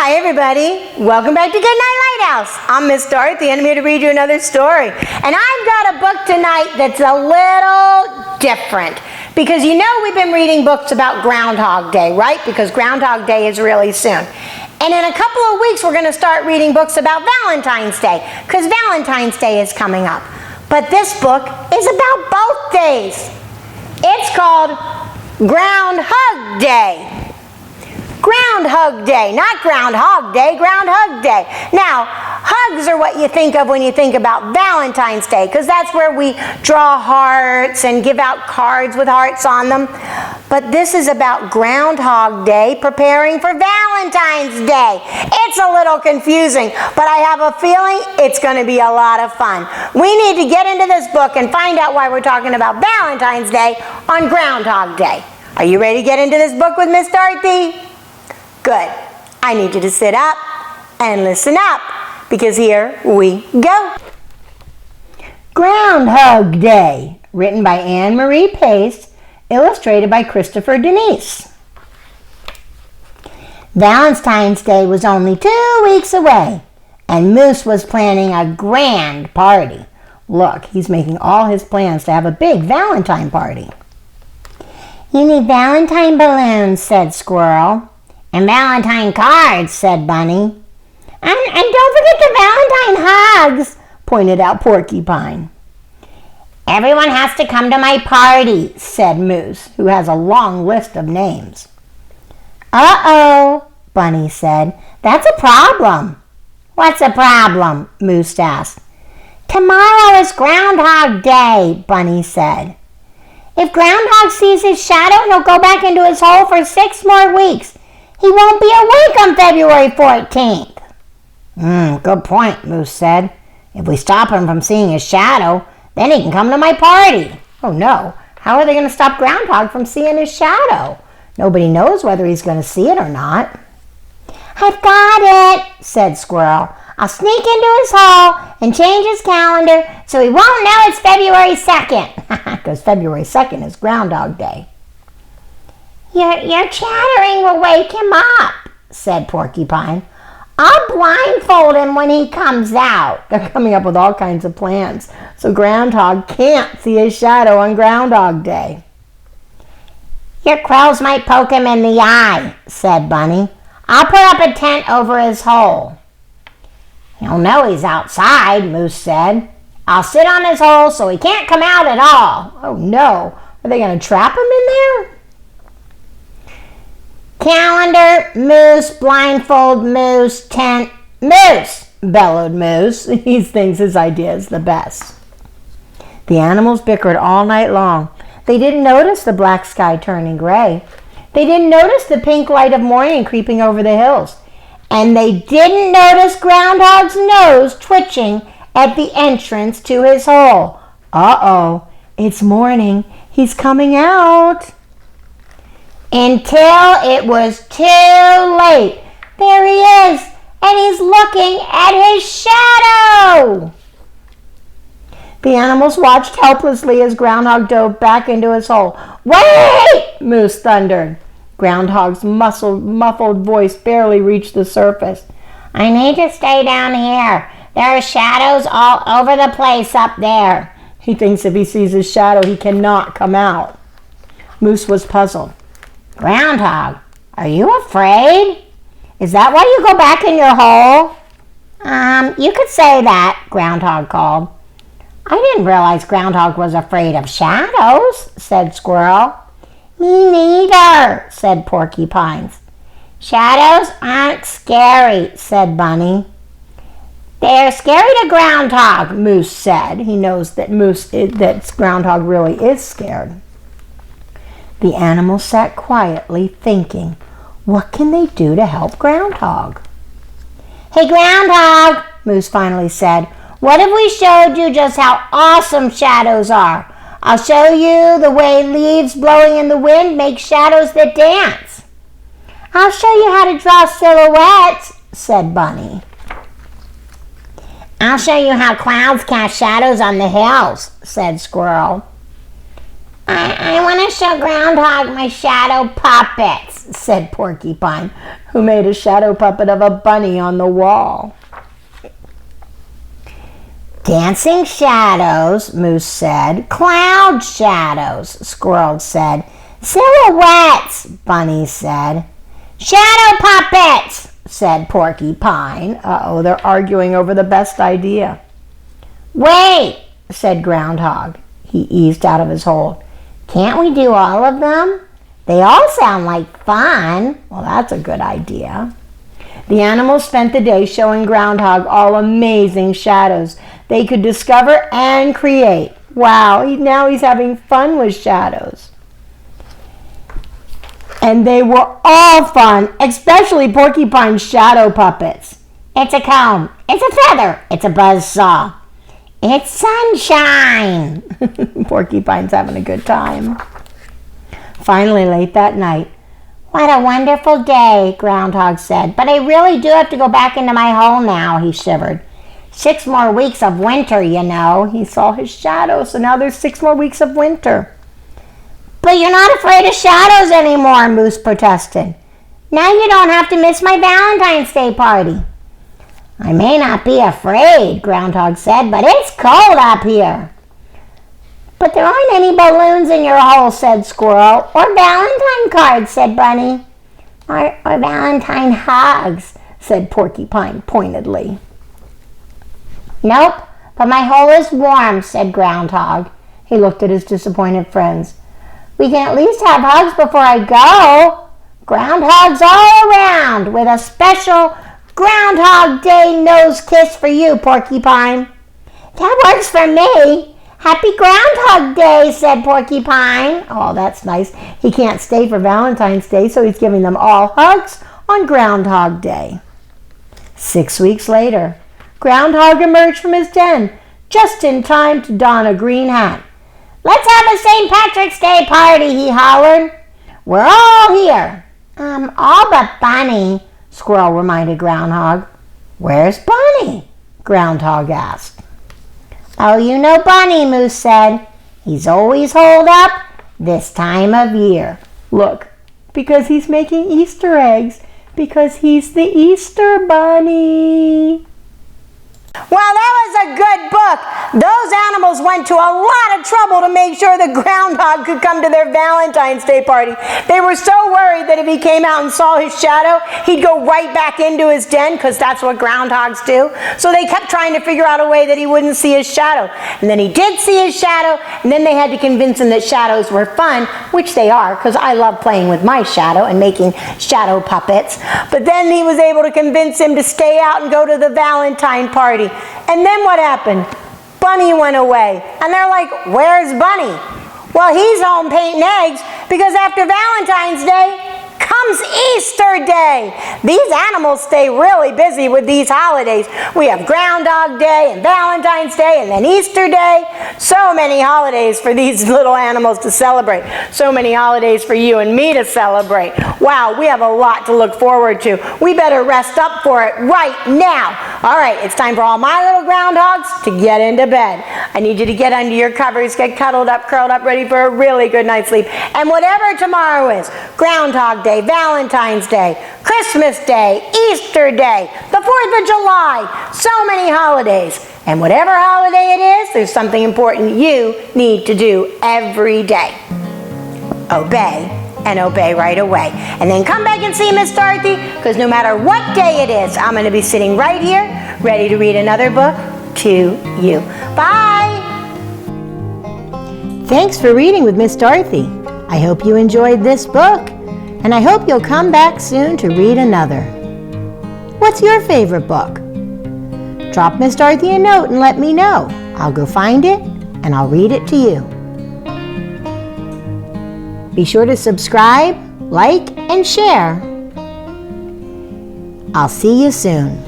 Hi everybody, welcome back to Goodnight Lighthouse. I'm Miss Dorothy and I'm here to read you another story. And I've got a book tonight that's a little different because you know we've been reading books about Groundhog Day, right? Because Groundhog Day is really soon. And in a couple of weeks we're going to start reading books about Valentine's Day because Valentine's Day is coming up. But this book is about both days. It's called Groundhug Day. Groundhug Day, not Groundhog Day, Groundhug Day. Now, hugs are what you think of when you think about Valentine's Day, because that's where we draw hearts and give out cards with hearts on them. But this is about Groundhog Day, preparing for Valentine's Day. It's a little confusing, but I have a feeling it's going to be a lot of fun. We need to get into this book and find out why we're talking about Valentine's Day on Groundhog Day. Are you ready to get into this book with Miss Dorothy? Good. I need you to sit up and listen up, because here we go. Groundhug Day, written by Anne Marie Pace, illustrated by Christopher Denise. Valentine's Day was only 2 weeks away, and Moose was planning a grand party. Look, he's making all his plans to have a big Valentine party. You need Valentine balloons, said Squirrel. And Valentine cards, said Bunny. And don't forget the Valentine hugs, pointed out Porcupine. Everyone has to come to my party, said Moose, who has a long list of names. Uh-oh, Bunny said. That's a problem. What's a problem? Moose asked. Tomorrow is Groundhog Day, Bunny said. If Groundhog sees his shadow, he'll go back into his hole for 6 more weeks. He won't be awake on February 14th. Good point, Moose said. If we stop him from seeing his shadow, then he can come to my party. Oh no, how are they going to stop Groundhog from seeing his shadow? Nobody knows whether he's going to see it or not. I've got it, said Squirrel. I'll sneak into his hole and change his calendar so he won't know it's February 2nd. Because February 2nd is Groundhog Day. Your chattering will wake him up, said Porcupine. I'll blindfold him when he comes out. They're coming up with all kinds of plans, so Groundhog can't see his shadow on Groundhog Day. Your crows might poke him in the eye, said Bunny. I'll put up a tent over his hole. He'll know he's outside, Moose said. I'll sit on his hole so he can't come out at all. Oh no, are they going to trap him in there? Calendar, Moose, blindfold, Moose, tent, Moose, bellowed Moose. He thinks his idea is the best. The animals bickered all night long. They didn't notice the black sky turning gray. They didn't notice the pink light of morning creeping over the hills. And they didn't notice Groundhog's nose twitching at the entrance to his hole. Uh-oh, it's morning. He's coming out. Until it was too late. There he is, and he's looking at his shadow. The animals watched helplessly as Groundhog dove back into his hole. Wait! Moose thundered. Groundhog's muffled voice barely reached the surface. I need to stay down here. There are shadows all over the place up there. He thinks if he sees his shadow, he cannot come out. Moose was puzzled. Groundhog, are you afraid? Is that why you go back in your hole? You could say that, Groundhog called. I didn't realize Groundhog was afraid of shadows, said Squirrel. Me neither, said Porcupine. Shadows aren't scary, said Bunny. They're scary to Groundhog, Moose said. He knows that Groundhog really is scared. The animals sat quietly thinking, what can they do to help Groundhog? Hey Groundhog, Moose finally said, what if we showed you just how awesome shadows are? I'll show you the way leaves blowing in the wind make shadows that dance. I'll show you how to draw silhouettes, said Bunny. I'll show you how clouds cast shadows on the hills, said Squirrel. I want to show Groundhog my shadow puppets, said Porcupine, who made a shadow puppet of a bunny on the wall. Dancing shadows, Moose said. Cloud shadows, Squirrel said. Silhouettes, Bunny said. Shadow puppets, said Porcupine. Uh-oh, they're arguing over the best idea. Wait, said Groundhog. He eased out of his hole. Can't we do all of them? They all sound like fun. Well, that's a good idea. The animals spent the day showing Groundhog all amazing shadows they could discover and create. Wow, now he's having fun with shadows. And they were all fun, especially Porcupine's shadow puppets. It's a comb, it's a feather, it's a buzzsaw. It's sunshine. Porcupine's having a good time. Finally, late that night, what a wonderful day, Groundhog said. But I really do have to go back into my hole now, he shivered. 6 more weeks of winter, you know. He saw his shadow, so now there's 6 more weeks of winter. But you're not afraid of shadows anymore, Moose protested. Now you don't have to miss my Valentine's Day party. I may not be afraid, Groundhog said, but it's cold up here. But there aren't any balloons in your hole, said Squirrel. Or Valentine cards, said Bunny. Or Valentine hugs, said Porcupine pointedly. Nope, but my hole is warm, said Groundhog. He looked at his disappointed friends. We can at least have hugs before I go. Groundhogs all around with a special Groundhog Day nose kiss for you, Porcupine. That works for me. Happy Groundhog Day, said Porcupine. Oh, that's nice. He can't stay for Valentine's Day, so he's giving them all hugs on Groundhog Day. 6 weeks later, Groundhog emerged from his den just in time to don a green hat. Let's have a St. Patrick's Day party, he hollered. We're all here. All but Bunny, Squirrel reminded Groundhog. Where's Bunny? Groundhog asked. Oh, you know Bunny, Moose said. He's always holed up this time of year. Look, because he's making Easter eggs, because he's the Easter Bunny. Well, that was a good book. Those animals went to a lot of trouble to make sure the Groundhog could come to their Valentine's Day party. They were so worried that if he came out and saw his shadow, he'd go right back into his den, because that's what groundhogs do. So they kept trying to figure out a way that he wouldn't see his shadow. And then he did see his shadow, and then they had to convince him that shadows were fun, which they are, because I love playing with my shadow and making shadow puppets. But then he was able to convince him to stay out and go to the Valentine party. And then what happened? Bunny went away. And they're like, where's Bunny? Well, he's home painting eggs, because after Valentine's Day comes Easter Day. These animals stay really busy with these holidays. We have Groundhog Day and Valentine's Day and then Easter Day. So many holidays for these little animals to celebrate. So many holidays for you and me to celebrate. Wow, we have a lot to look forward to. We better rest up for it right now. All right, it's time for all my little groundhogs to get into bed. I need you to get under your covers, get cuddled up, curled up, ready for a really good night's sleep. And whatever tomorrow is, Groundhog Day, Valentine's Day, Christmas Day, Easter Day, the 4th of July, so many holidays. And whatever holiday it is, there's something important you need to do every day. Obey, and obey right away. And then come back and see Miss Dorothy, because no matter what day it is, I'm going to be sitting right here, ready to read another book to you. Bye! Thanks for reading with Miss Dorothy. I hope you enjoyed this book, and I hope you'll come back soon to read another. What's your favorite book? Drop Miss Dorothy a note and let me know. I'll go find it, and I'll read it to you. Be sure to subscribe, like, and share. I'll see you soon.